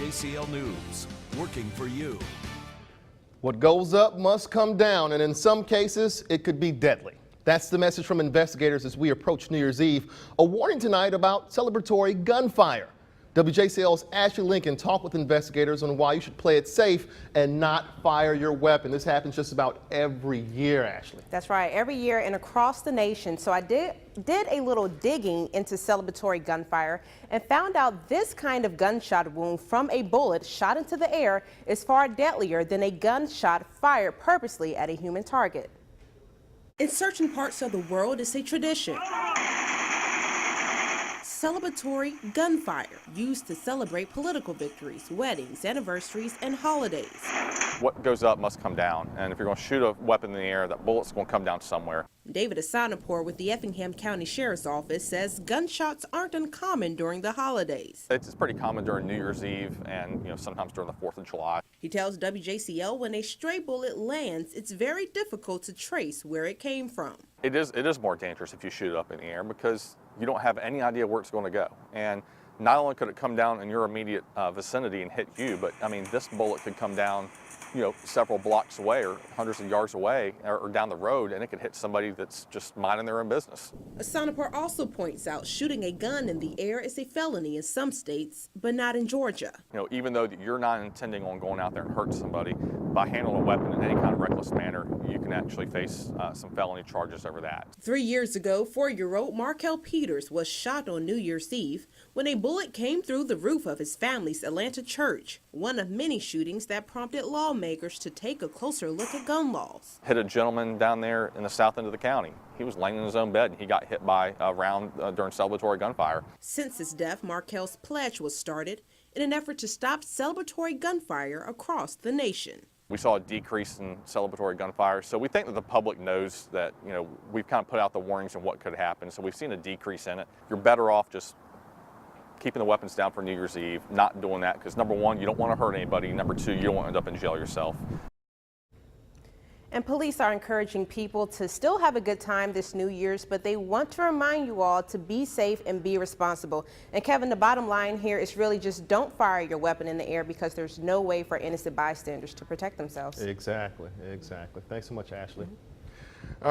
WJCL News, working for you. What goes up must come down, and in some cases, it could be deadly. That's the message from investigators as we approach New Year's Eve. A warning tonight about celebratory gunfire. WJCL's Ashley Lincoln talked with investigators on why you should play it safe and not fire your weapon. This happens just about every year, Ashley. That's right, every year and across the nation. So I did a little digging into celebratory gunfire and found out this kind of gunshot wound from a bullet shot into the air is far deadlier than a gunshot fired purposely at a human target. In certain parts of the world, it's a tradition. Celebratory gunfire, used to celebrate political victories, weddings, anniversaries, and holidays. What goes up must come down, and if you're going to shoot a weapon in the air, that bullet's going to come down somewhere. David Asanapor with the Effingham County Sheriff's Office says gunshots aren't uncommon during the holidays. It's pretty common during New Year's Eve and sometimes during the 4th of July. He tells WJCL when a stray bullet lands, it's very difficult to trace where it came from. It is more dangerous if you shoot it up in the air because you don't have any idea where it's going to go. And not only could it come down in your immediate vicinity and hit you, but I mean, this bullet could come down several blocks away or hundreds of yards away or down the road, and it could hit somebody that's just minding their own business. Asanapor also points out shooting a gun in the air is a felony in some states, but not in Georgia. Even though you're not intending on going out there and hurting somebody, by handling a weapon in any kind of reckless manner, you can actually face some felony charges over that. 3 years ago, 4-year-old Markel Peters was shot on New Year's Eve when a bullet came through the roof of his family's Atlanta church, one of many shootings that prompted lawmakers to take a closer look at gun laws. Hit a gentleman down there in the south end of the county. He was laying in his own bed and he got hit by a round during celebratory gunfire. Since his death, Markel's pledge was started in an effort to stop celebratory gunfire across the nation. We saw a decrease in celebratory gunfire, so we think that the public knows that, we've kind of put out the warnings on what could happen, so we've seen a decrease in it. You're better off just keeping the weapons down for New Year's Eve, not doing that, because number one, you don't want to hurt anybody, number two, you don't want to end up in jail yourself. And police are encouraging people to still have a good time this New Year's, but they want to remind you all to be safe and be responsible. And Kevin, the bottom line here is really just don't fire your weapon in the air because there's no way for innocent bystanders to protect themselves. Exactly. Thanks so much, Ashley. All right.